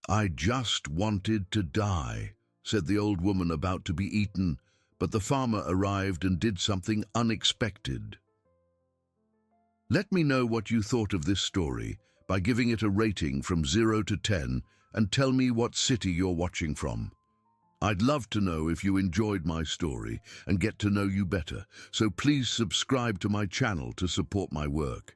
"I just wanted to die," said the old woman about to be eaten, but the farmer arrived and did something unexpected. Let me know what you thought of this story by giving it a rating from 0 to 10 and tell me what city you're watching from. I'd love to know if you enjoyed my story and get to know you better, so please subscribe to my channel to support my work.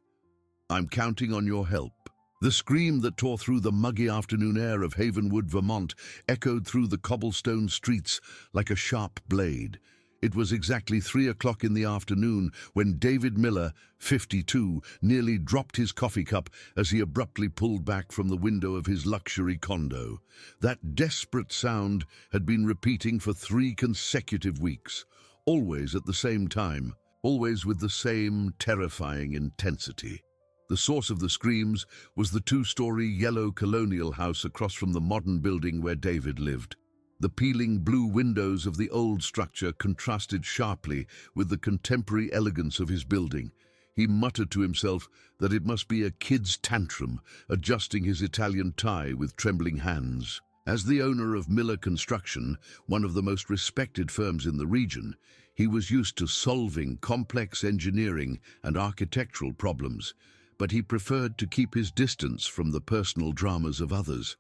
I'm counting on your help. The scream that tore through the muggy afternoon air of Havenwood, Vermont, echoed through the cobblestone streets like a sharp blade. It was exactly 3 o'clock in the afternoon when David Miller, 52, nearly dropped his coffee cup as he abruptly pulled back from the window of his luxury condo. That desperate sound had been repeating for 3 consecutive weeks, always at the same time, always with the same terrifying intensity. The source of the screams was the 2-story yellow colonial house across from the modern building where David lived. The peeling blue windows of the old structure contrasted sharply with the contemporary elegance of his building. He muttered to himself that it must be a kid's tantrum, adjusting his Italian tie with trembling hands. As the owner of Miller Construction, one of the most respected firms in the region, he was used to solving complex engineering and architectural problems, but he preferred to keep his distance from the personal dramas of others,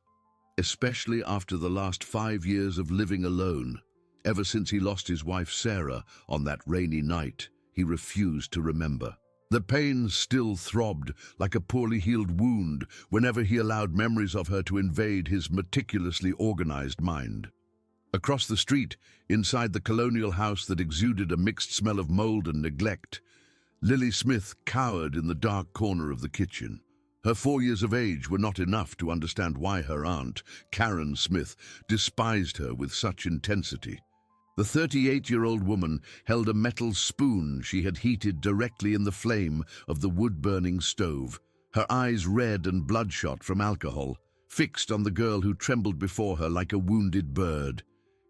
especially after the last 5 years of living alone. Ever since he lost his wife Sarah on that rainy night, he refused to remember. The pain still throbbed like a poorly healed wound whenever he allowed memories of her to invade his meticulously organized mind. Across the street, inside the colonial house that exuded a mixed smell of mold and neglect, Lily Smith cowered in the dark corner of the kitchen. Her 4 years of age were not enough to understand why her aunt, Karen Smith, despised her with such intensity. The 38-year-old woman held a metal spoon she had heated directly in the flame of the wood-burning stove, her eyes red and bloodshot from alcohol, fixed on the girl who trembled before her like a wounded bird.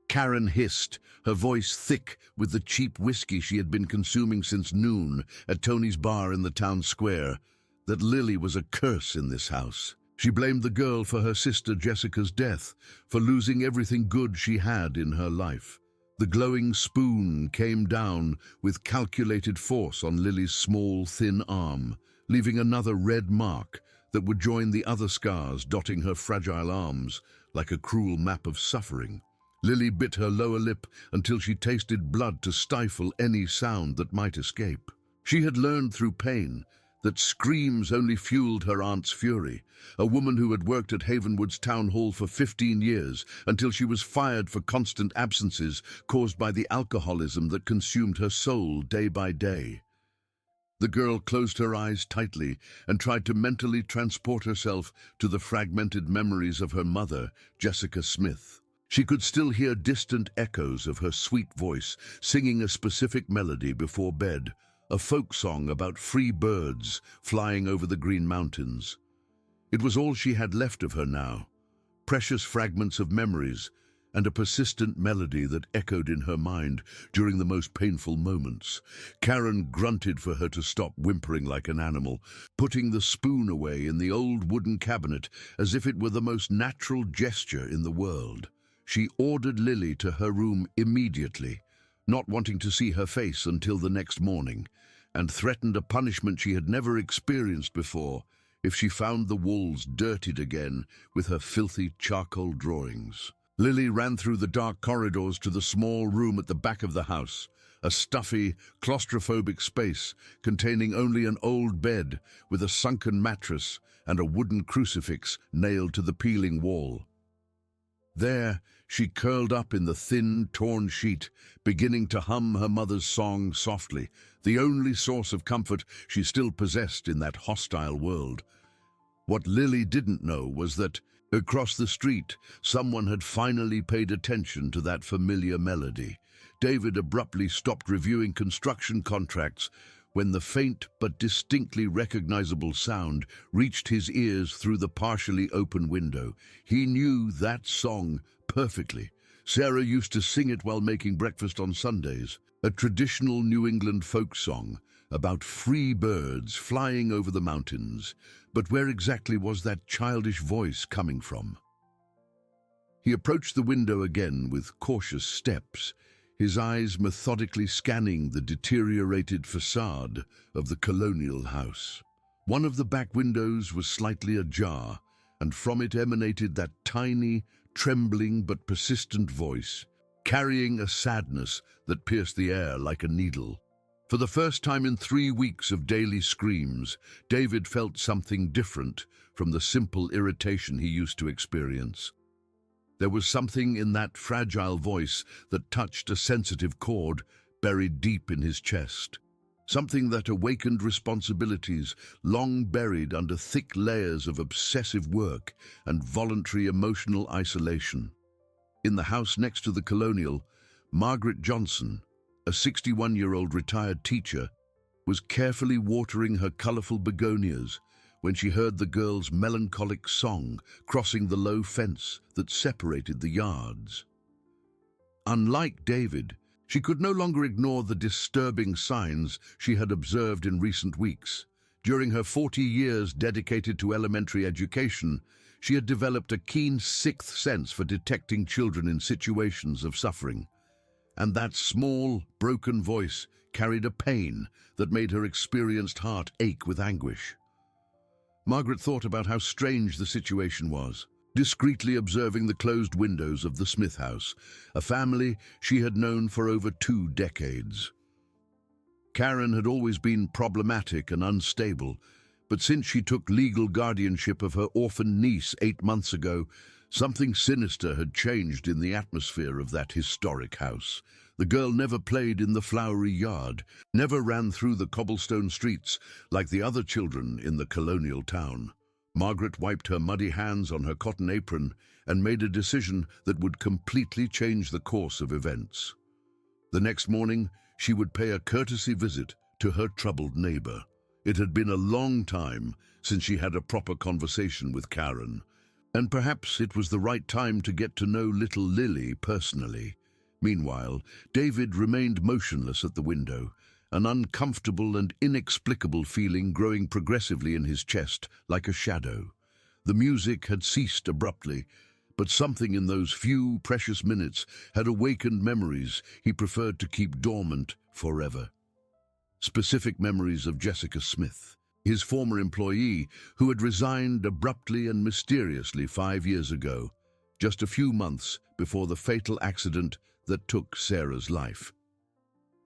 Karen hissed, her voice thick with the cheap whiskey she had been consuming since noon at Tony's bar in the town square, that Lily was a curse in this house. She blamed the girl for her sister Jessica's death, for losing everything good she had in her life. The glowing spoon came down with calculated force on Lily's small, thin arm, leaving another red mark that would join the other scars dotting her fragile arms like a cruel map of suffering. Lily bit her lower lip until she tasted blood to stifle any sound that might escape. She had learned through pain that screams only fueled her aunt's fury, a woman who had worked at Havenwood's town hall for 15 years until she was fired for constant absences caused by the alcoholism that consumed her soul day by day. The girl closed her eyes tightly and tried to mentally transport herself to the fragmented memories of her mother, Jessica Smith. She could still hear distant echoes of her sweet voice singing a specific melody before bed, a folk song about free birds flying over the Green Mountains. It was all she had left of her now, precious fragments of memories and a persistent melody that echoed in her mind during the most painful moments. Karen grunted for her to stop whimpering like an animal, putting the spoon away in the old wooden cabinet as if it were the most natural gesture in the world. She ordered Lily to her room immediately, not wanting to see her face until the next morning, and threatened a punishment she had never experienced before if she found the walls dirtied again with her filthy charcoal drawings. Lily ran through the dark corridors to the small room at the back of the house, a stuffy, claustrophobic space containing only an old bed with a sunken mattress and a wooden crucifix nailed to the peeling wall. There, she curled up in the thin, torn sheet, beginning to hum her mother's song softly, the only source of comfort she still possessed in that hostile world. What Lily didn't know was that, across the street, someone had finally paid attention to that familiar melody. David abruptly stopped reviewing construction contracts when the faint but distinctly recognizable sound reached his ears through the partially open window. He knew that song perfectly. Sarah used to sing it while making breakfast on Sundays, a traditional New England folk song about free birds flying over the mountains. But where exactly was that childish voice coming from? He approached the window again with cautious steps, his eyes methodically scanning the deteriorated facade of the colonial house. One of the back windows was slightly ajar, and from it emanated that tiny, trembling but persistent voice, carrying a sadness that pierced the air like a needle. For the first time in 3 weeks of daily screams, David felt something different from the simple irritation he used to experience. There was something in that fragile voice that touched a sensitive chord buried deep in his chest. Something that awakened responsibilities long buried under thick layers of obsessive work and voluntary emotional isolation. In the house next to the Colonial, Margaret Johnson, a 61-year-old retired teacher, was carefully watering her colorful begonias when she heard the girl's melancholic song crossing the low fence that separated the yards. Unlike David, she could no longer ignore the disturbing signs she had observed in recent weeks. During her 40 years dedicated to elementary education, she had developed a keen sixth sense for detecting children in situations of suffering. And that small, broken voice carried a pain that made her experienced heart ache with anguish. Margaret thought about how strange the situation was, discreetly observing the closed windows of the Smith house, a family she had known for over 2 decades. Karen had always been problematic and unstable, but since she took legal guardianship of her orphan niece 8 months ago, something sinister had changed in the atmosphere of that historic house. The girl never played in the flowery yard, never ran through the cobblestone streets like the other children in the colonial town. Margaret wiped her muddy hands on her cotton apron and made a decision that would completely change the course of events. The next morning, she would pay a courtesy visit to her troubled neighbor. It had been a long time since she had a proper conversation with Karen, and perhaps it was the right time to get to know little Lily personally. Meanwhile, David remained motionless at the window, an uncomfortable and inexplicable feeling growing progressively in his chest like a shadow. The music had ceased abruptly, but something in those few precious minutes had awakened memories he preferred to keep dormant forever. Specific memories of Jessica Smith, his former employee who had resigned abruptly and mysteriously 5 years ago, just a few months before the fatal accident that took Sarah's life.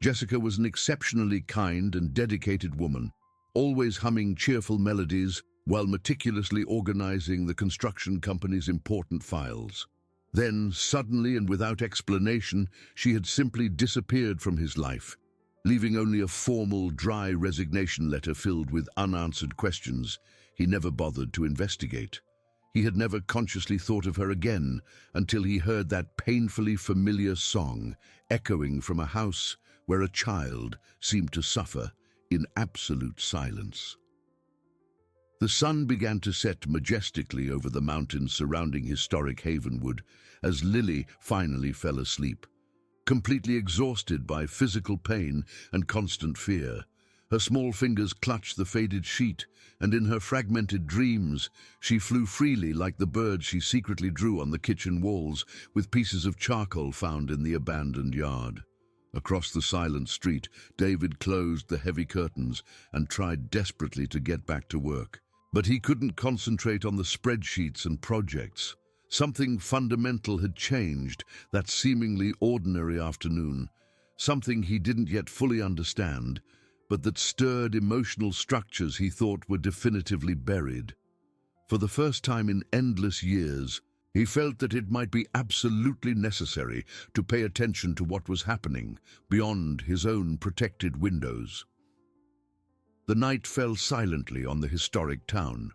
Jessica was an exceptionally kind and dedicated woman, always humming cheerful melodies while meticulously organizing the construction company's important files. Then, suddenly and without explanation, she had simply disappeared from his life, leaving only a formal, dry resignation letter filled with unanswered questions he never bothered to investigate. He had never consciously thought of her again until he heard that painfully familiar song echoing from a house where a child seemed to suffer in absolute silence. The sun began to set majestically over the mountains surrounding historic Havenwood as Lily finally fell asleep. Completely exhausted by physical pain and constant fear, her small fingers clutched the faded sheet, and in her fragmented dreams, she flew freely like the bird she secretly drew on the kitchen walls with pieces of charcoal found in the abandoned yard. Across the silent street, David closed the heavy curtains and tried desperately to get back to work. But he couldn't concentrate on the spreadsheets and projects. Something fundamental had changed that seemingly ordinary afternoon, something he didn't yet fully understand, but that stirred emotional structures he thought were definitively buried. For the first time in endless years, he felt that it might be absolutely necessary to pay attention to what was happening beyond his own protected windows. The night fell silently on the historic town,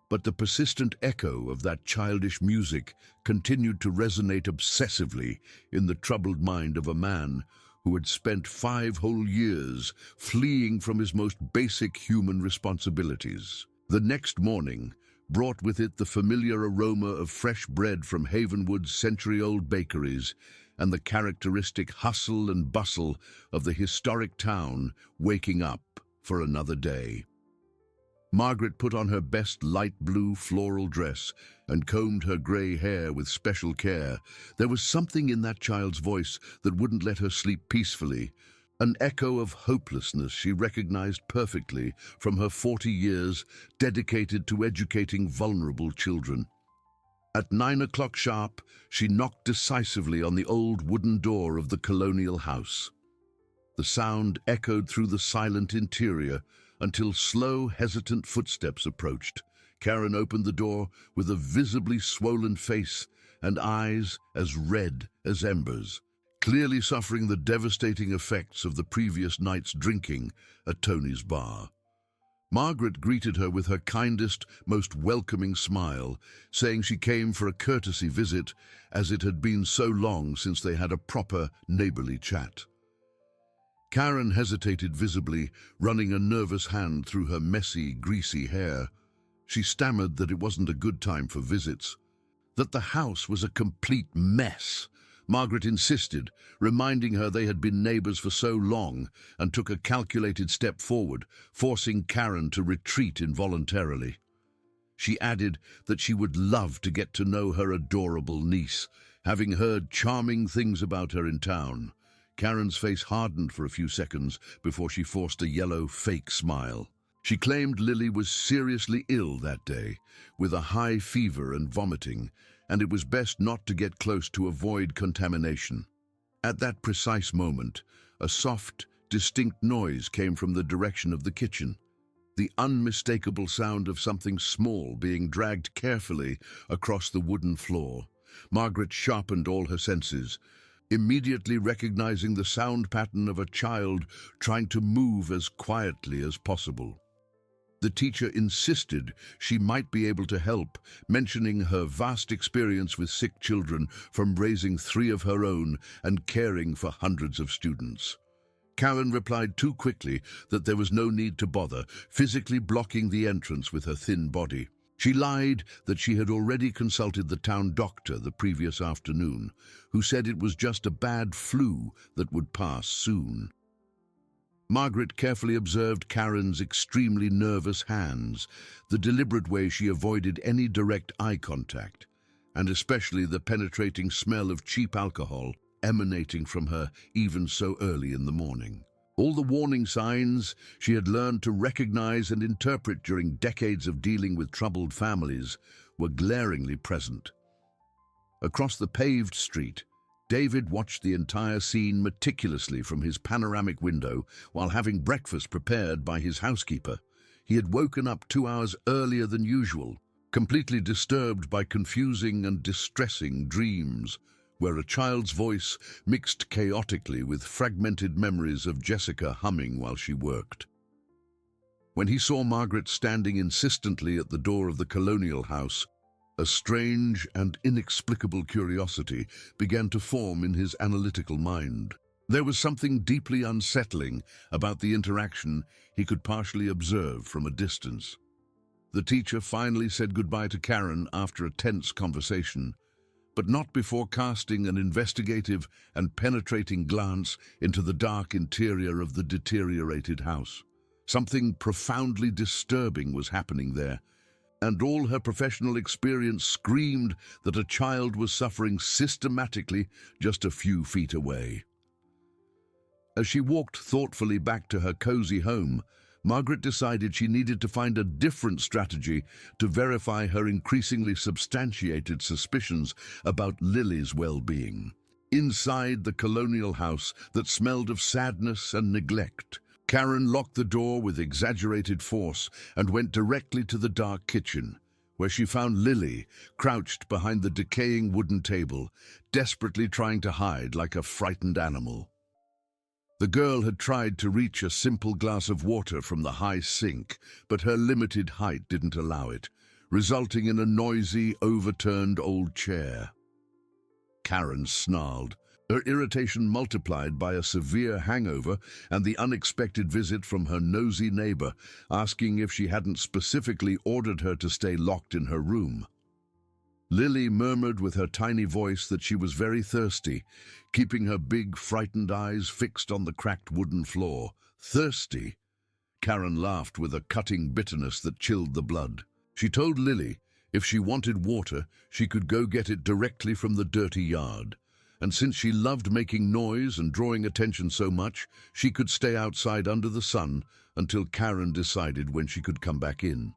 but the persistent echo of that childish music continued to resonate obsessively in the troubled mind of a man who had spent 5 whole years fleeing from his most basic human responsibilities. The next morning brought with it the familiar aroma of fresh bread from Havenwood's century-old bakeries and the characteristic hustle and bustle of the historic town waking up for another day. Margaret put on her best light blue floral dress and combed her grey hair with special care. There was something in that child's voice that wouldn't let her sleep peacefully, an echo of hopelessness she recognized perfectly from her 40 years dedicated to educating vulnerable children. At 9 o'clock sharp, she knocked decisively on the old wooden door of the colonial house. The sound echoed through the silent interior until slow, hesitant footsteps approached. Karen opened the door with a visibly swollen face and eyes as red as embers, clearly suffering the devastating effects of the previous night's drinking at Tony's bar. Margaret greeted her with her kindest, most welcoming smile, saying she came for a courtesy visit, as it had been so long since they had a proper neighborly chat. Karen hesitated visibly, running a nervous hand through her messy, greasy hair. She stammered that it wasn't a good time for visits, that the house was a complete mess. Margaret insisted, reminding her they had been neighbors for so long, and took a calculated step forward, forcing Karen to retreat involuntarily. She added that she would love to get to know her adorable niece, having heard charming things about her in town. Karen's face hardened for a few seconds before she forced a yellow, fake smile. She claimed Lily was seriously ill that day, with a high fever and vomiting, and it was best not to get close to avoid contamination. At that precise moment, a soft, distinct noise came from the direction of the kitchen, the unmistakable sound of something small being dragged carefully across the wooden floor. Margaret sharpened all her senses, immediately recognizing the sound pattern of a child trying to move as quietly as possible. The teacher insisted she might be able to help, mentioning her vast experience with sick children from raising 3 of her own and caring for hundreds of students. Karen replied too quickly that there was no need to bother, physically blocking the entrance with her thin body. She lied that she had already consulted the town doctor the previous afternoon, who said it was just a bad flu that would pass soon. Margaret carefully observed Karen's extremely nervous hands, the deliberate way she avoided any direct eye contact, and especially the penetrating smell of cheap alcohol emanating from her even so early in the morning. All the warning signs she had learned to recognize and interpret during decades of dealing with troubled families were glaringly present. Across the paved street, David watched the entire scene meticulously from his panoramic window while having breakfast prepared by his housekeeper. He had woken up 2 hours earlier than usual, completely disturbed by confusing and distressing dreams, where a child's voice mixed chaotically with fragmented memories of Jessica humming while she worked. When he saw Margaret standing insistently at the door of the colonial house, a strange and inexplicable curiosity began to form in his analytical mind. There was something deeply unsettling about the interaction he could partially observe from a distance. The teacher finally said goodbye to Karen after a tense conversation, but not before casting an investigative and penetrating glance into the dark interior of the deteriorated house. Something profoundly disturbing was happening there, and all her professional experience screamed that a child was suffering systematically just a few feet away. As she walked thoughtfully back to her cozy home, Margaret decided she needed to find a different strategy to verify her increasingly substantiated suspicions about Lily's well-being. Inside the colonial house that smelled of sadness and neglect, Karen locked the door with exaggerated force and went directly to the dark kitchen, where she found Lily crouched behind the decaying wooden table, desperately trying to hide like a frightened animal. The girl had tried to reach a simple glass of water from the high sink, but her limited height didn't allow it, resulting in a noisy, overturned old chair. Karen snarled, her irritation multiplied by a severe hangover and the unexpected visit from her nosy neighbor, asking if she hadn't specifically ordered her to stay locked in her room. Lily murmured with her tiny voice that she was very thirsty, keeping her big, frightened eyes fixed on the cracked wooden floor. Thirsty? Karen laughed with a cutting bitterness that chilled the blood. She told Lily if she wanted water, she could go get it directly from the dirty yard. And since she loved making noise and drawing attention so much, she could stay outside under the sun until Karen decided when she could come back in.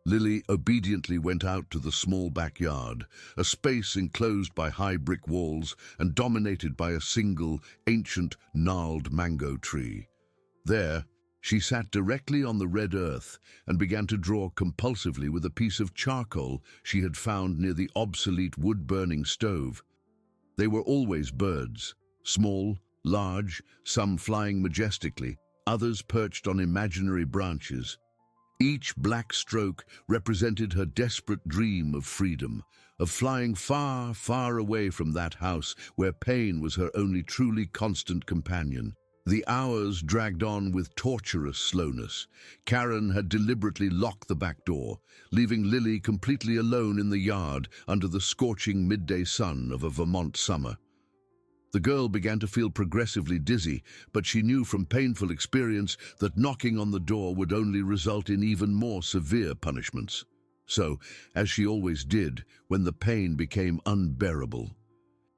Lily obediently went out to the small backyard, a space enclosed by high brick walls and dominated by a single, ancient, gnarled mango tree. There, she sat directly on the red earth and began to draw compulsively with a piece of charcoal she had found near the obsolete wood-burning stove. They were always birds, small, large, some flying majestically, others perched on imaginary branches. Each black stroke represented her desperate dream of freedom, of flying far, far away from that house where pain was her only truly constant companion. The hours dragged on with torturous slowness. Karen had deliberately locked the back door, leaving Lily completely alone in the yard under the scorching midday sun of a Vermont summer. The girl began to feel progressively dizzy, but she knew from painful experience that knocking on the door would only result in even more severe punishments. So, as she always did, when the pain became unbearable,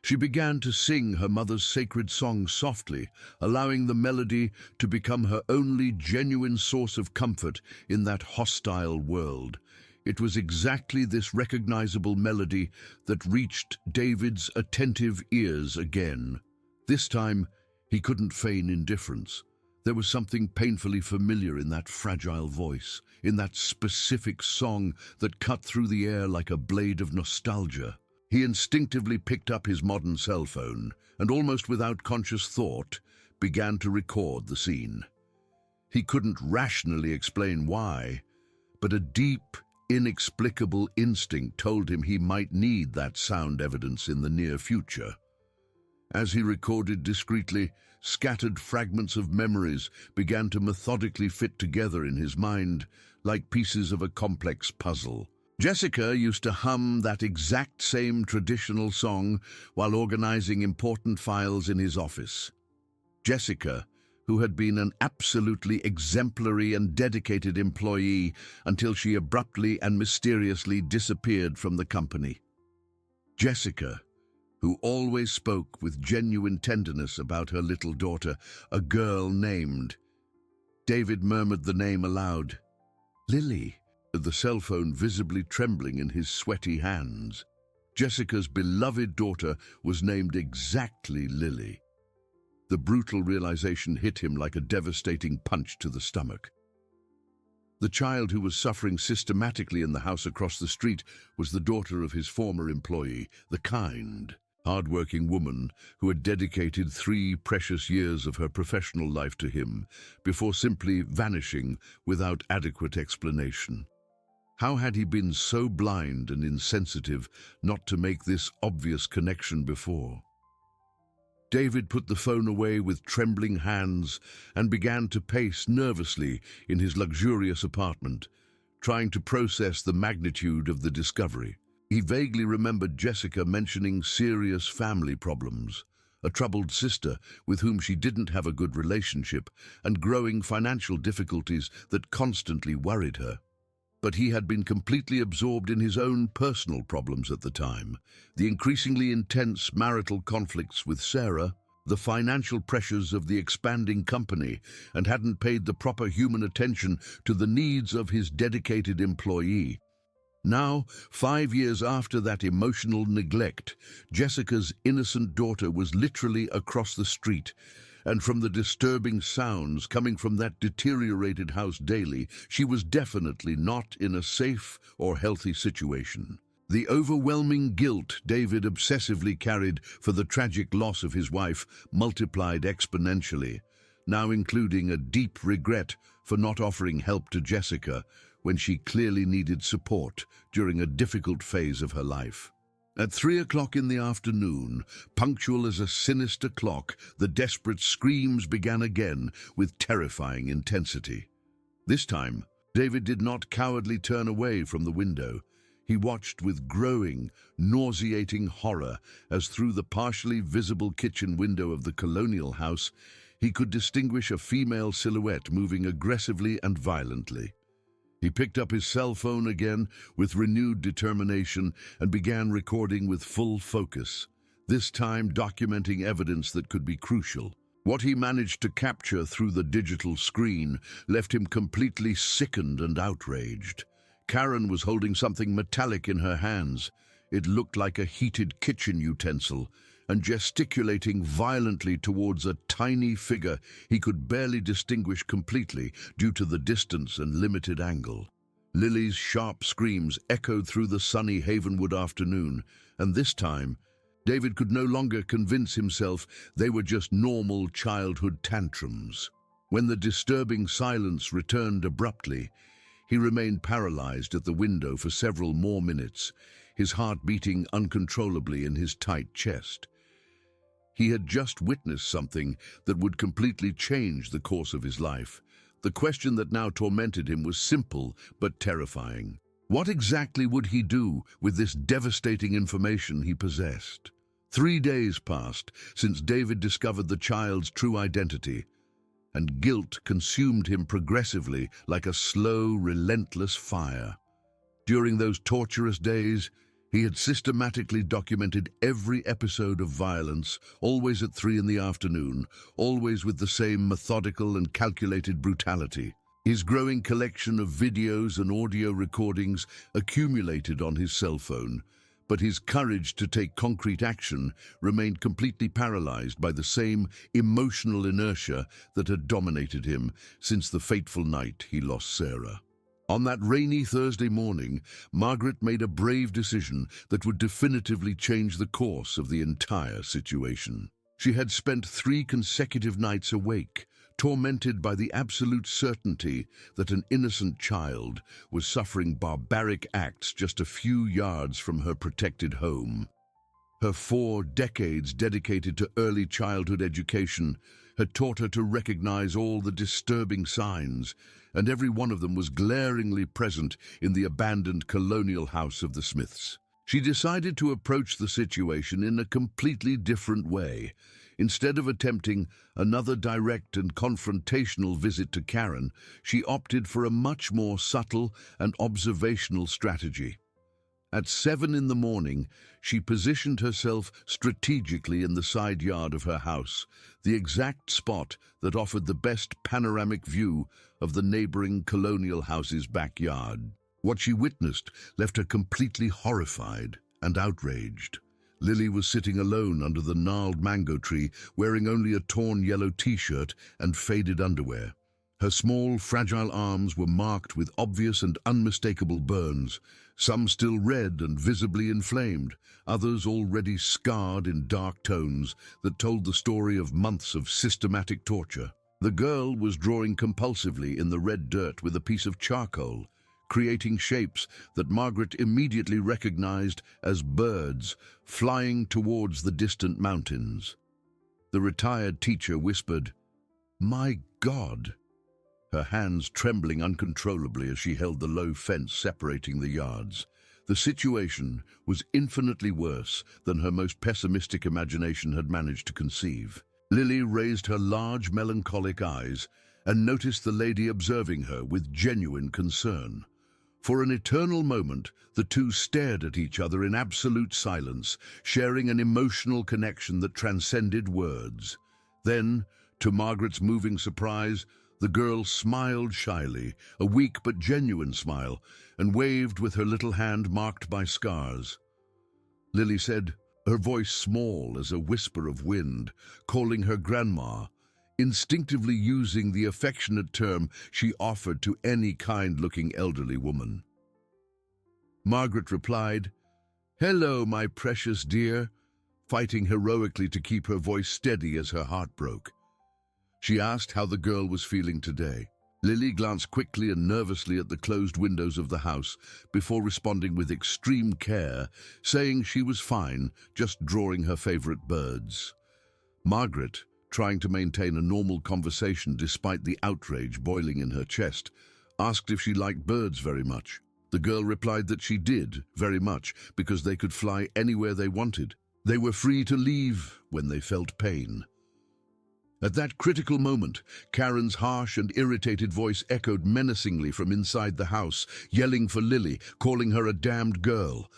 she began to sing her mother's sacred song softly, allowing the melody to become her only genuine source of comfort in that hostile world. It was exactly this recognizable melody that reached David's attentive ears again. This time, he couldn't feign indifference. There was something painfully familiar in that fragile voice, in that specific song that cut through the air like a blade of nostalgia. He instinctively picked up his modern cell phone and, almost without conscious thought, began to record the scene. He couldn't rationally explain why, but a deep, inexplicable instinct told him he might need that sound evidence in the near future. As he recorded discreetly, scattered fragments of memories began to methodically fit together in his mind like pieces of a complex puzzle. Jessica used to hum that exact same traditional song while organizing important files in his office. Jessica, who had been an absolutely exemplary and dedicated employee until she abruptly and mysteriously disappeared from the company. Jessica, who always spoke with genuine tenderness about her little daughter, a girl named... David murmured the name aloud. Lily, the cell phone visibly trembling in his sweaty hands. Jessica's beloved daughter was named exactly Lily. The brutal realization hit him like a devastating punch to the stomach. The child who was suffering systematically in the house across the street was the daughter of his former employee, the kind, hard-working woman who had dedicated 3 precious years of her professional life to him before simply vanishing without adequate explanation. How had he been so blind and insensitive not to make this obvious connection before? David put the phone away with trembling hands and began to pace nervously in his luxurious apartment, trying to process the magnitude of the discovery. He vaguely remembered Jessica mentioning serious family problems, a troubled sister with whom she didn't have a good relationship, and growing financial difficulties that constantly worried her. But he had been completely absorbed in his own personal problems at the time, the increasingly intense marital conflicts with Sarah, the financial pressures of the expanding company, and hadn't paid the proper human attention to the needs of his dedicated employee. Now, 5 years after that emotional neglect, Jessica's innocent daughter was literally across the street, and from the disturbing sounds coming from that deteriorated house daily, she was definitely not in a safe or healthy situation. The overwhelming guilt David obsessively carried for the tragic loss of his wife multiplied exponentially, now including a deep regret for not offering help to Jessica when she clearly needed support during a difficult phase of her life. At 3 o'clock in the afternoon, punctual as a sinister clock, the desperate screams began again with terrifying intensity. This time, David did not cowardly turn away from the window. He watched with growing, nauseating horror as through the partially visible kitchen window of the colonial house, he could distinguish a female silhouette moving aggressively and violently. He picked up his cell phone again with renewed determination and began recording with full focus, this time documenting evidence that could be crucial. What he managed to capture through the digital screen left him completely sickened and outraged. Karen was holding something metallic in her hands. It looked like a heated kitchen utensil, and gesticulating violently towards a tiny figure he could barely distinguish completely due to the distance and limited angle. Lily's sharp screams echoed through the sunny Havenwood afternoon, and this time, David could no longer convince himself they were just normal childhood tantrums. When the disturbing silence returned abruptly, he remained paralyzed at the window for several more minutes, his heart beating uncontrollably in his tight chest. He had just witnessed something that would completely change the course of his life. The question that now tormented him was simple but terrifying. What exactly would he do with this devastating information he possessed? 3 days passed since David discovered the child's true identity, and guilt consumed him progressively like a slow, relentless fire. During those torturous days, he had systematically documented every episode of violence, always at 3 in the afternoon, always with the same methodical and calculated brutality. His growing collection of videos and audio recordings accumulated on his cell phone, but his courage to take concrete action remained completely paralyzed by the same emotional inertia that had dominated him since the fateful night he lost Sarah. On that rainy Thursday morning, Margaret made a brave decision that would definitively change the course of the entire situation. She had spent 3 consecutive nights awake, tormented by the absolute certainty that an innocent child was suffering barbaric acts just a few yards from her protected home. Her 4 decades dedicated to early childhood education had taught her to recognize all the disturbing signs, and every one of them was glaringly present in the abandoned colonial house of the Smiths. She decided to approach the situation in a completely different way. Instead of attempting another direct and confrontational visit to Karen, she opted for a much more subtle and observational strategy. At 7 in the morning, she positioned herself strategically in the side yard of her house, the exact spot that offered the best panoramic view of the neighboring colonial house's backyard. What she witnessed left her completely horrified and outraged. Lily was sitting alone under the gnarled mango tree, wearing only a torn yellow t-shirt and faded underwear. Her small, fragile arms were marked with obvious and unmistakable burns, some still red and visibly inflamed, others already scarred in dark tones that told the story of months of systematic torture. The girl was drawing compulsively in the red dirt with a piece of charcoal, creating shapes that Margaret immediately recognized as birds flying towards the distant mountains. The retired teacher whispered, "My God," her hands trembling uncontrollably as she held the low fence separating the yards. The situation was infinitely worse than her most pessimistic imagination had managed to conceive. Lily raised her large, melancholic eyes and noticed the lady observing her with genuine concern. For an eternal moment, the two stared at each other in absolute silence, sharing an emotional connection that transcended words. Then, to Margaret's moving surprise, the girl smiled shyly, a weak but genuine smile, and waved with her little hand marked by scars. Lily said, her voice small as a whisper of wind, calling her grandma, instinctively using the affectionate term she offered to any kind-looking elderly woman. Margaret replied, "Hello, my precious dear," fighting heroically to keep her voice steady as her heart broke. She asked how the girl was feeling today. Lily glanced quickly and nervously at the closed windows of the house before responding with extreme care, saying she was fine, just drawing her favorite birds. Margaret, trying to maintain a normal conversation despite the outrage boiling in her chest, asked if she liked birds very much. The girl replied that she did, very much, because they could fly anywhere they wanted. They were free to leave when they felt pain. At that critical moment, Karen's harsh and irritated voice echoed menacingly from inside the house, yelling for Lily, calling her a damned girl.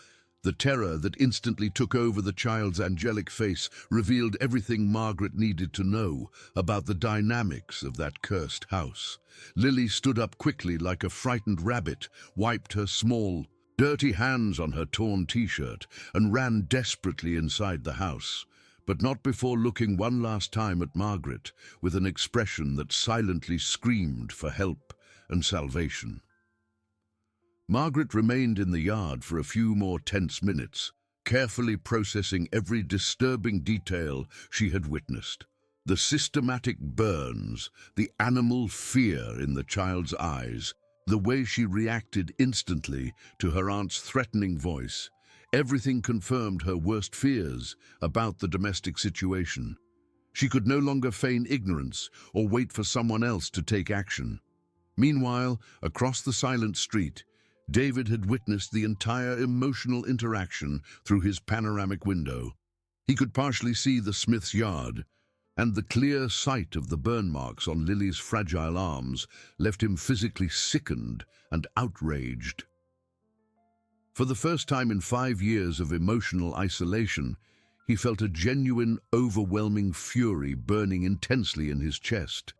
The terror that instantly took over the child's angelic face revealed everything Margaret needed to know about the dynamics of that cursed house. Lily stood up quickly like a frightened rabbit, wiped her small, dirty hands on her torn t-shirt, and ran desperately inside the house, but not before looking one last time at Margaret with an expression that silently screamed for help and salvation. Margaret remained in the yard for a few more tense minutes, carefully processing every disturbing detail she had witnessed. The systematic burns, the animal fear in the child's eyes, the way she reacted instantly to her aunt's threatening voice, everything confirmed her worst fears about the domestic situation. She could no longer feign ignorance or wait for someone else to take action. Meanwhile, across the silent street, David had witnessed the entire emotional interaction through his panoramic window. He could partially see the Smith's yard, and the clear sight of the burn marks on Lily's fragile arms left him physically sickened and outraged. For the first time in 5 years of emotional isolation, he felt a genuine, overwhelming fury burning intensely in his chest.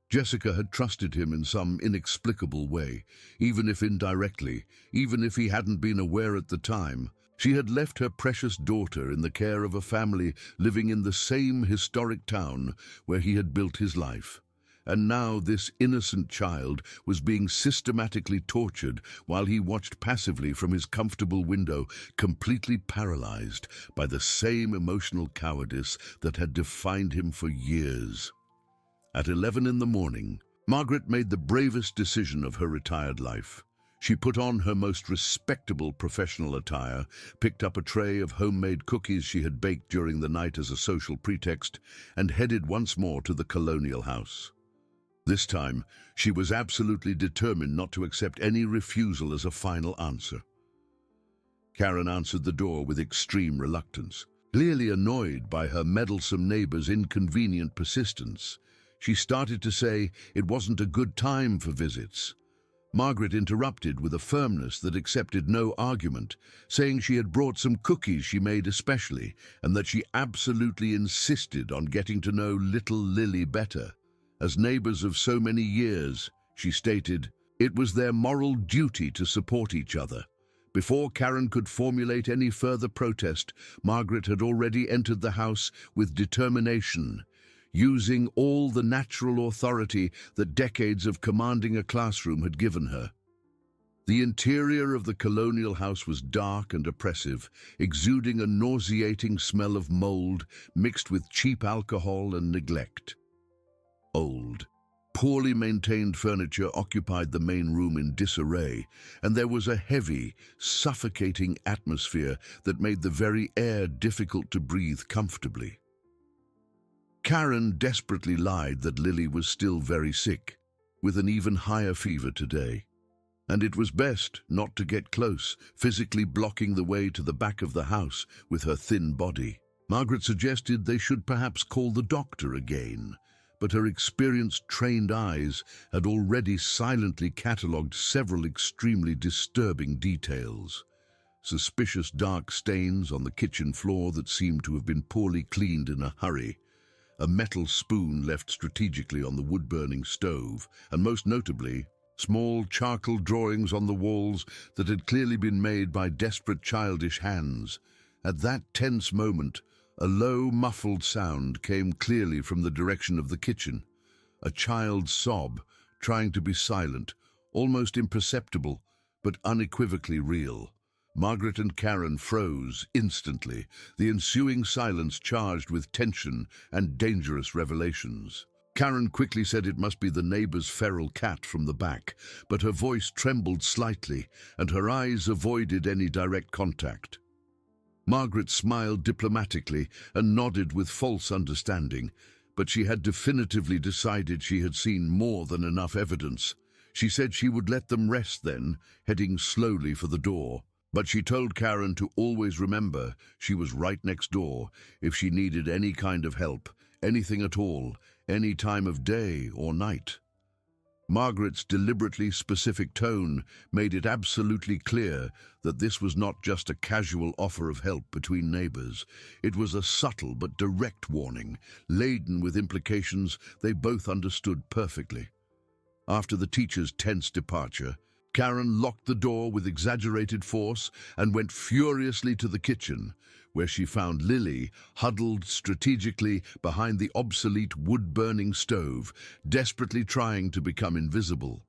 Jessica had trusted him in some inexplicable way, even if indirectly, even if he hadn't been aware at the time. She had left her precious daughter in the care of a family living in the same historic town where he had built his life. And now this innocent child was being systematically tortured while he watched passively from his comfortable window, completely paralyzed by the same emotional cowardice that had defined him for years. At 11 in the morning, Margaret made the bravest decision of her retired life. She put on her most respectable professional attire, picked up a tray of homemade cookies she had baked during the night as a social pretext, and headed once more to the colonial house. This time, she was absolutely determined not to accept any refusal as a final answer. Karen answered the door with extreme reluctance. Clearly annoyed by her meddlesome neighbor's inconvenient persistence, she started to say it wasn't a good time for visits. Margaret interrupted with a firmness that accepted no argument, saying she had brought some cookies she made especially, and that she absolutely insisted on getting to know little Lily better. As neighbors of so many years, she stated, it was their moral duty to support each other. Before Karen could formulate any further protest, Margaret had already entered the house with determination, using all the natural authority that decades of commanding a classroom had given her. The interior of the colonial house was dark and oppressive, exuding a nauseating smell of mold mixed with cheap alcohol and neglect. Old, poorly maintained furniture occupied the main room in disarray, and there was a heavy, suffocating atmosphere that made the very air difficult to breathe comfortably. Karen desperately lied that Lily was still very sick, with an even higher fever today, and it was best not to get close, physically blocking the way to the back of the house with her thin body. Margaret suggested they should perhaps call the doctor again, but her experienced, trained eyes had already silently catalogued several extremely disturbing details. Suspicious dark stains on the kitchen floor that seemed to have been poorly cleaned in a hurry, a metal spoon left strategically on the wood-burning stove, and most notably, small charcoal drawings on the walls that had clearly been made by desperate childish hands. At that tense moment, a low, muffled sound came clearly from the direction of the kitchen. A child's sob, trying to be silent, almost imperceptible, but unequivocally real. Margaret and Karen froze instantly, the ensuing silence charged with tension and dangerous revelations. Karen quickly said it must be the neighbor's feral cat from the back, but her voice trembled slightly, and her eyes avoided any direct contact. Margaret smiled diplomatically and nodded with false understanding, but she had definitively decided she had seen more than enough evidence. She said she would let them rest then, heading slowly for the door. But she told Karen to always remember she was right next door if she needed any kind of help, anything at all, any time of day or night. Margaret's deliberately specific tone made it absolutely clear that this was not just a casual offer of help between neighbors. It was a subtle but direct warning, laden with implications they both understood perfectly. After the teacher's tense departure, Karen locked the door with exaggerated force and went furiously to the kitchen, where she found Lily huddled strategically behind the obsolete wood-burning stove, desperately trying to become invisible.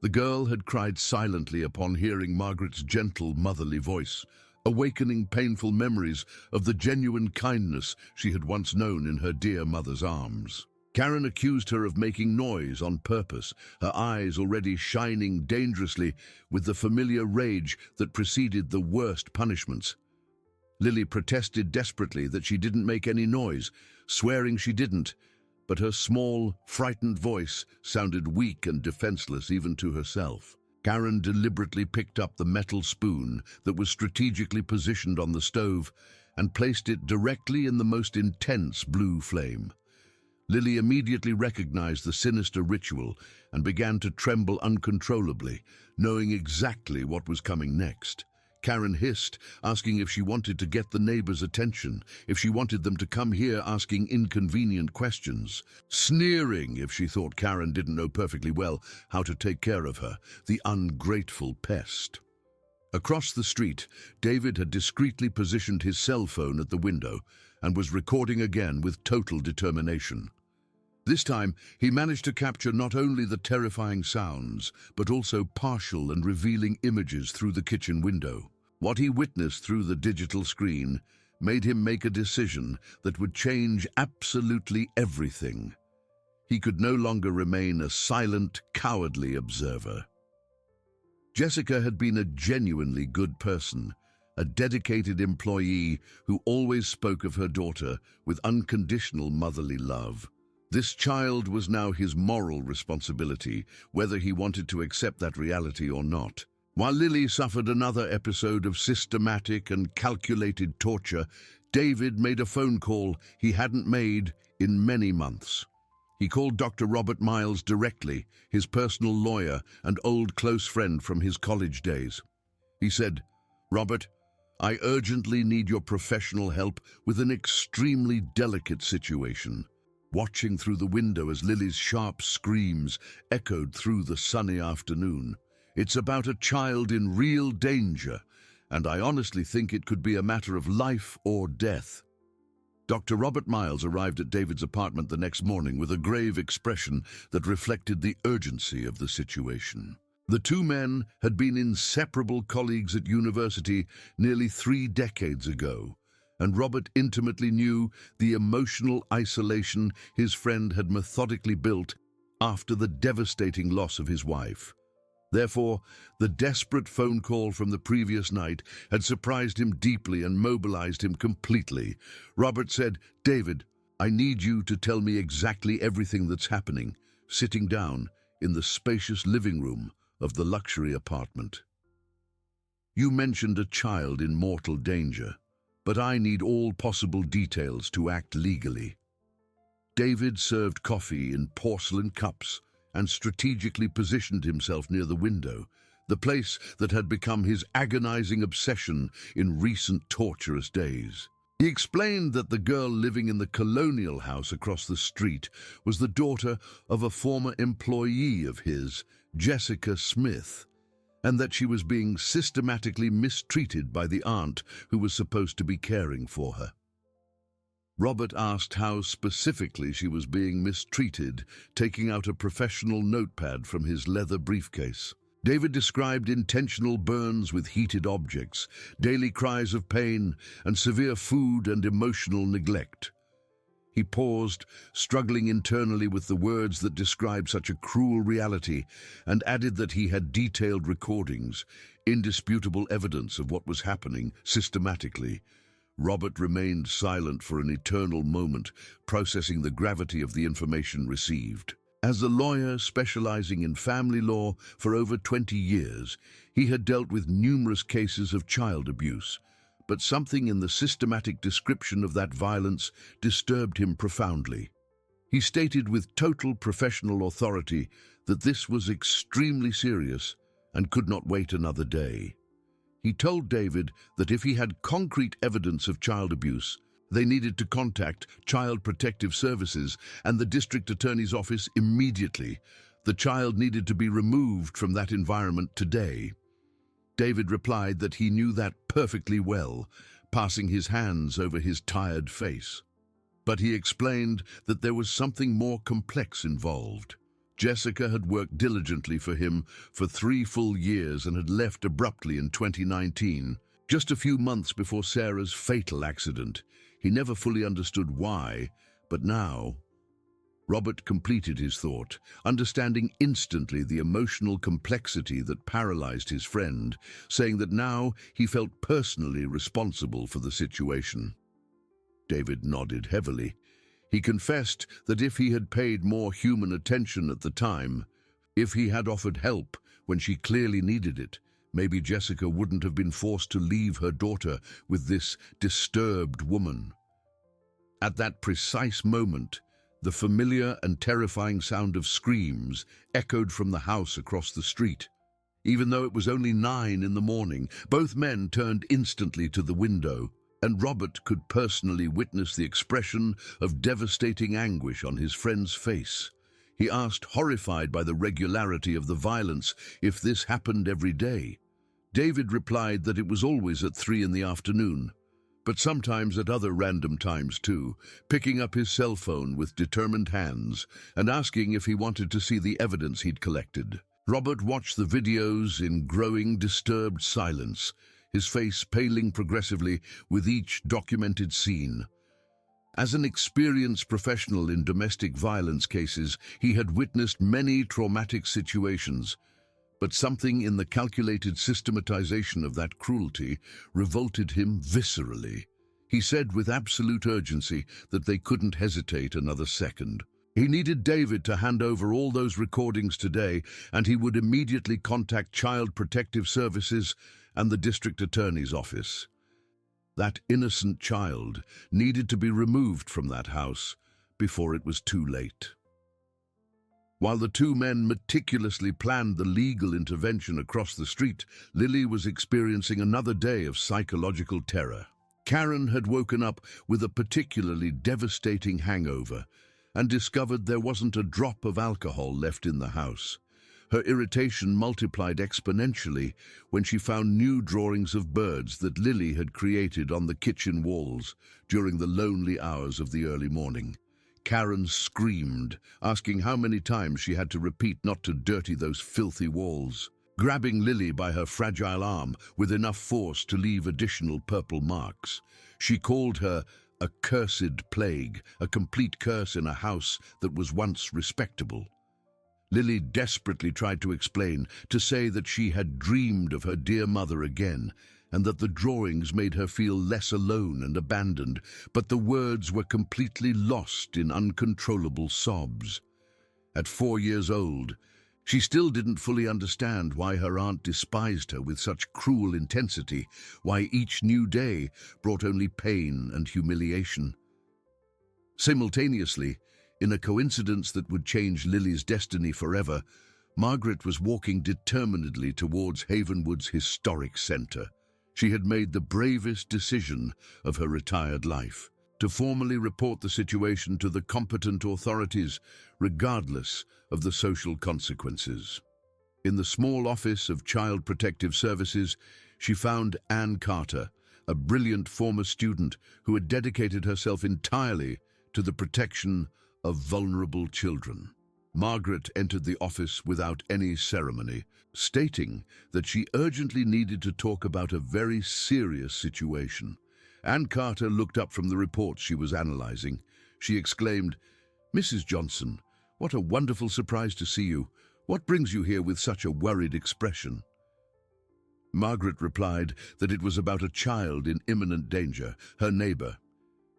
The girl had cried silently upon hearing Margaret's gentle, motherly voice, awakening painful memories of the genuine kindness she had once known in her dear mother's arms. Karen accused her of making noise on purpose, her eyes already shining dangerously with the familiar rage that preceded the worst punishments. Lily protested desperately that she didn't make any noise, swearing she didn't, but her small, frightened voice sounded weak and defenseless even to herself. Karen deliberately picked up the metal spoon that was strategically positioned on the stove and placed it directly in the most intense blue flame. Lily immediately recognized the sinister ritual and began to tremble uncontrollably, knowing exactly what was coming next. Karen hissed, asking if she wanted to get the neighbors' attention, if she wanted them to come here asking inconvenient questions, sneering if she thought Karen didn't know perfectly well how to take care of her, the ungrateful pest. Across the street, David had discreetly positioned his cell phone at the window and was recording again with total determination. This time, he managed to capture not only the terrifying sounds, but also partial and revealing images through the kitchen window. What he witnessed through the digital screen made him make a decision that would change absolutely everything. He could no longer remain a silent, cowardly observer. Jessica had been a genuinely good person, a dedicated employee who always spoke of her daughter with unconditional motherly love. This child was now his moral responsibility, whether he wanted to accept that reality or not. While Lily suffered another episode of systematic and calculated torture, David made a phone call he hadn't made in many months. He called Dr. Robert Miles directly, his personal lawyer and old close friend from his college days. He said, "Robert, I urgently need your professional help with an extremely delicate situation." Watching through the window as Lily's sharp screams echoed through the sunny afternoon. "It's about a child in real danger, and I honestly think it could be a matter of life or death." Dr. Robert Miles arrived at David's apartment the next morning with a grave expression that reflected the urgency of the situation. The two men had been inseparable colleagues at university nearly 3 decades ago, and Robert intimately knew the emotional isolation his friend had methodically built after the devastating loss of his wife. Therefore, the desperate phone call from the previous night had surprised him deeply and mobilized him completely. Robert said, "David, I need you to tell me exactly everything that's happening," sitting down in the spacious living room of the luxury apartment. "You mentioned a child in mortal danger, but I need all possible details to act legally." David served coffee in porcelain cups and strategically positioned himself near the window, the place that had become his agonizing obsession in recent torturous days. He explained that the girl living in the colonial house across the street was the daughter of a former employee of his, Jessica Smith, and that she was being systematically mistreated by the aunt who was supposed to be caring for her. Robert asked how specifically she was being mistreated, taking out a professional notepad from his leather briefcase. David described intentional burns with heated objects, daily cries of pain, and severe food and emotional neglect. He paused, struggling internally with the words that described such a cruel reality, and added that he had detailed recordings, indisputable evidence of what was happening systematically. Robert remained silent for an eternal moment, processing the gravity of the information received. As a lawyer specializing in family law for over 20 years, he had dealt with numerous cases of child abuse, but something in the systematic description of that violence disturbed him profoundly. He stated with total professional authority that this was extremely serious and could not wait another day. He told David that if he had concrete evidence of child abuse, they needed to contact Child Protective Services and the district attorney's office immediately. The child needed to be removed from that environment today. David replied that he knew that perfectly well, passing his hands over his tired face. But he explained that there was something more complex involved. Jessica had worked diligently for him for 3 full years and had left abruptly in 2019, just a few months before Sarah's fatal accident. He never fully understood why, but now... Robert completed his thought, understanding instantly the emotional complexity that paralyzed his friend, saying that now he felt personally responsible for the situation. David nodded heavily. He confessed that if he had paid more human attention at the time, if he had offered help when she clearly needed it, maybe Jessica wouldn't have been forced to leave her daughter with this disturbed woman. At that precise moment, the familiar and terrifying sound of screams echoed from the house across the street. Even though it was only 9 in the morning, both men turned instantly to the window, and Robert could personally witness the expression of devastating anguish on his friend's face. He asked, horrified by the regularity of the violence, if this happened every day. David replied that it was always at 3 in the afternoon, but sometimes at other random times too, picking up his cell phone with determined hands and asking if he wanted to see the evidence he'd collected. Robert watched the videos in growing, disturbed silence, his face paling progressively with each documented scene. As an experienced professional in domestic violence cases, he had witnessed many traumatic situations, but something in the calculated systematization of that cruelty revolted him viscerally. He said with absolute urgency that they couldn't hesitate another second. He needed David to hand over all those recordings today, and he would immediately contact Child Protective Services and the district attorney's office. That innocent child needed to be removed from that house before it was too late. While the 2 men meticulously planned the legal intervention across the street, Lily was experiencing another day of psychological terror. Karen had woken up with a particularly devastating hangover and discovered there wasn't a drop of alcohol left in the house. Her irritation multiplied exponentially when she found new drawings of birds that Lily had created on the kitchen walls during the lonely hours of the early morning. Karen screamed, asking how many times she had to repeat not to dirty those filthy walls. Grabbing Lily by her fragile arm with enough force to leave additional purple marks, she called her a cursed plague, a complete curse in a house that was once respectable. Lily desperately tried to explain, to say that she had dreamed of her dear mother again, and that the drawings made her feel less alone and abandoned, but the words were completely lost in uncontrollable sobs. At 4 years old, she still didn't fully understand why her aunt despised her with such cruel intensity, why each new day brought only pain and humiliation. Simultaneously, in a coincidence that would change Lily's destiny forever, Margaret was walking determinedly towards Havenwood's historic centre. She had made the bravest decision of her retired life, to formally report the situation to the competent authorities, regardless of the social consequences. In the small office of Child Protective Services, she found Ann Carter, a brilliant former student who had dedicated herself entirely to the protection of vulnerable children. Margaret entered the office without any ceremony, stating that she urgently needed to talk about a very serious situation. Ann Carter looked up from the reports she was analyzing. She exclaimed, "Mrs. Johnson, what a wonderful surprise to see you. What brings you here with such a worried expression?" Margaret replied that it was about a child in imminent danger, her neighbor,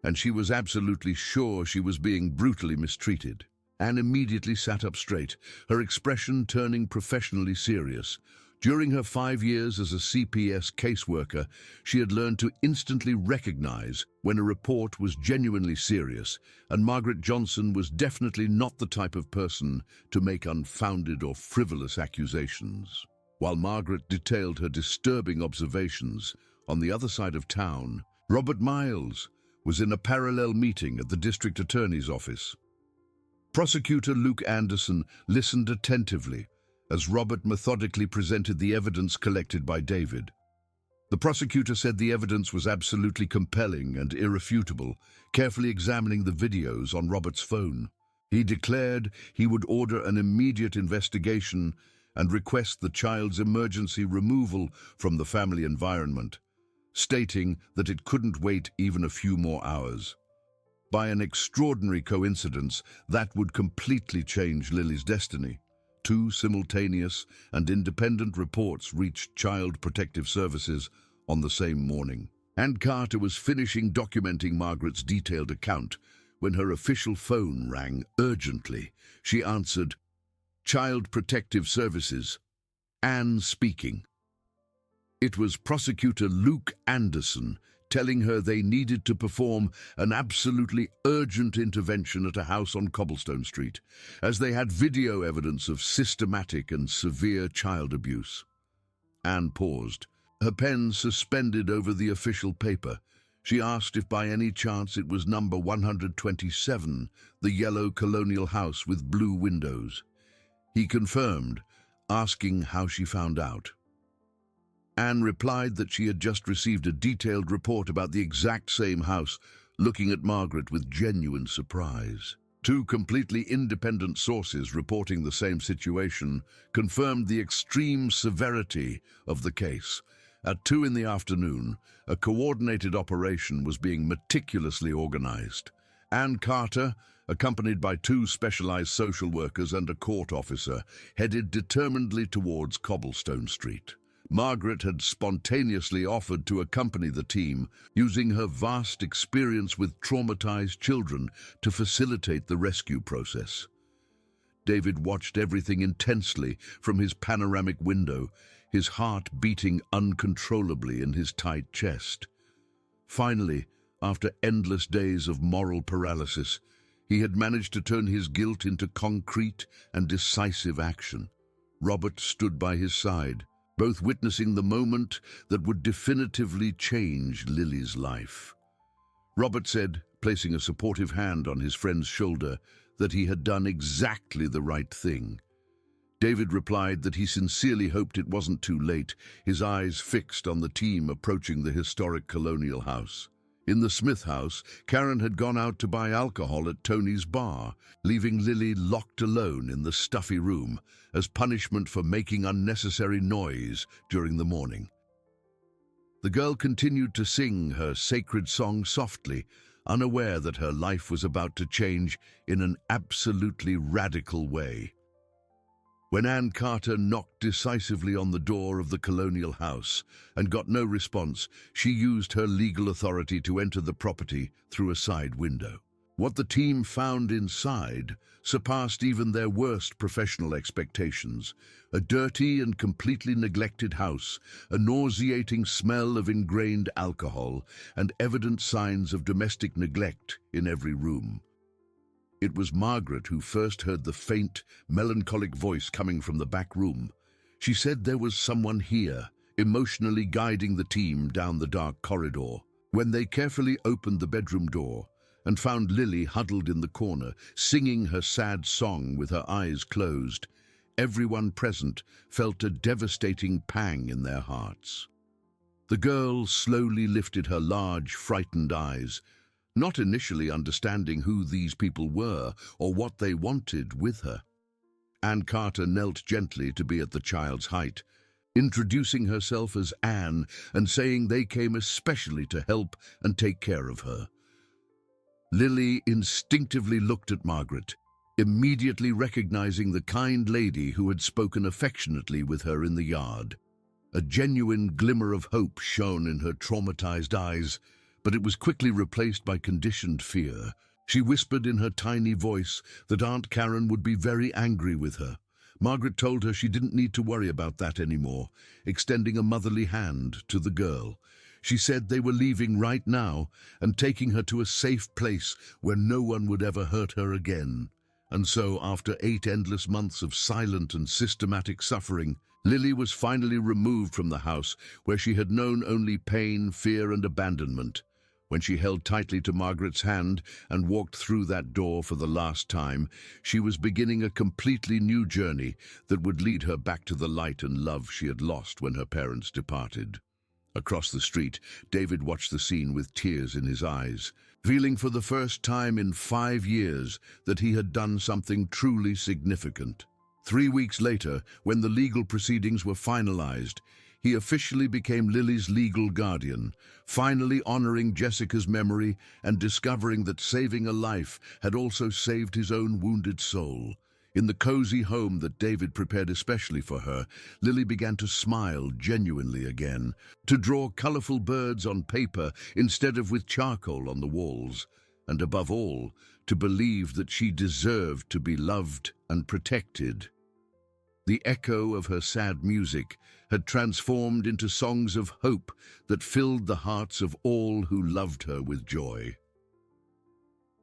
and she was absolutely sure she was being brutally mistreated. Anne immediately sat up straight, her expression turning professionally serious. During her 5 years as a CPS caseworker, she had learned to instantly recognize when a report was genuinely serious, and Margaret Johnson was definitely not the type of person to make unfounded or frivolous accusations. While Margaret detailed her disturbing observations, on the other side of town, Robert Miles was in a parallel meeting at the district attorney's office. Prosecutor Luke Anderson listened attentively as Robert methodically presented the evidence collected by David. The prosecutor said the evidence was absolutely compelling and irrefutable, carefully examining the videos on Robert's phone. He declared he would order an immediate investigation and request the child's emergency removal from the family environment, stating that it couldn't wait even a few more hours. By an extraordinary coincidence, that would completely change Lily's destiny. 2 simultaneous and independent reports reached Child Protective Services on the same morning. Ann Carter was finishing documenting Margaret's detailed account when her official phone rang urgently. She answered, "Child Protective Services. Ann speaking." It was Prosecutor Luke Anderson telling her they needed to perform an absolutely urgent intervention at a house on Cobblestone Street, as they had video evidence of systematic and severe child abuse. Anne paused, her pen suspended over the official paper. She asked if by any chance it was number 127, the yellow colonial house with blue windows. He confirmed, asking how she found out. Anne replied that she had just received a detailed report about the exact same house, looking at Margaret with genuine surprise. 2 completely independent sources reporting the same situation confirmed the extreme severity of the case. At 2 in the afternoon, a coordinated operation was being meticulously organized. Ann Carter, accompanied by 2 specialized social workers and a court officer, headed determinedly towards Cobblestone Street. Margaret had spontaneously offered to accompany the team, using her vast experience with traumatized children to facilitate the rescue process. David watched everything intensely from his panoramic window, his heart beating uncontrollably in his tight chest. Finally, after endless days of moral paralysis, he had managed to turn his guilt into concrete and decisive action. Robert stood by his side, both witnessing the moment that would definitively change Lily's life. Robert said, placing a supportive hand on his friend's shoulder, that he had done exactly the right thing. David replied that he sincerely hoped it wasn't too late, his eyes fixed on the team approaching the historic colonial house. In the Smith house, Karen had gone out to buy alcohol at Tony's bar, leaving Lily locked alone in the stuffy room as punishment for making unnecessary noise during the morning. The girl continued to sing her sacred song softly, unaware that her life was about to change in an absolutely radical way. When Ann Carter knocked decisively on the door of the colonial house and got no response, she used her legal authority to enter the property through a side window. What the team found inside surpassed even their worst professional expectations. A dirty and completely neglected house, a nauseating smell of ingrained alcohol, and evident signs of domestic neglect in every room. It was Margaret who first heard the faint, melancholic voice coming from the back room. She said there was someone here, emotionally guiding the team down the dark corridor. When they carefully opened the bedroom door and found Lily huddled in the corner, singing her sad song with her eyes closed, everyone present felt a devastating pang in their hearts. The girl slowly lifted her large, frightened eyes, not initially understanding who these people were or what they wanted with her. Ann Carter knelt gently to be at the child's height, introducing herself as Anne and saying they came especially to help and take care of her. Lily instinctively looked at Margaret, immediately recognizing the kind lady who had spoken affectionately with her in the yard. A genuine glimmer of hope shone in her traumatized eyes, but it was quickly replaced by conditioned fear. She whispered in her tiny voice that Aunt Karen would be very angry with her, Margaret told her she didn't need to worry about that anymore, extending a motherly hand to the girl. She said they were leaving right now and taking her to a safe place where no one would ever hurt her again. And so, after 8 endless months of silent and systematic suffering, Lily was finally removed from the house where she had known only pain, fear, and abandonment. When she held tightly to Margaret's hand and walked through that door for the last time, she was beginning a completely new journey that would lead her back to the light and love she had lost when her parents departed. Across the street, David watched the scene with tears in his eyes, feeling for the first time in 5 years that he had done something truly significant. 3 weeks later, when the legal proceedings were finalized, he officially became Lily's legal guardian, finally honoring Jessica's memory and discovering that saving a life had also saved his own wounded soul. In the cozy home that David prepared especially for her, Lily began to smile genuinely again, to draw colorful birds on paper instead of with charcoal on the walls, and above all, to believe that she deserved to be loved and protected. The echo of her sad music had transformed into songs of hope that filled the hearts of all who loved her with joy.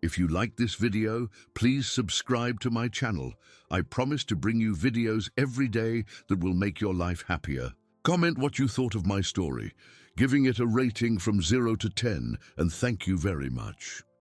If you liked this video, please subscribe to my channel. I promise to bring you videos every day that will make your life happier. Comment what you thought of my story, giving it a rating from 0 to 10, and thank you very much.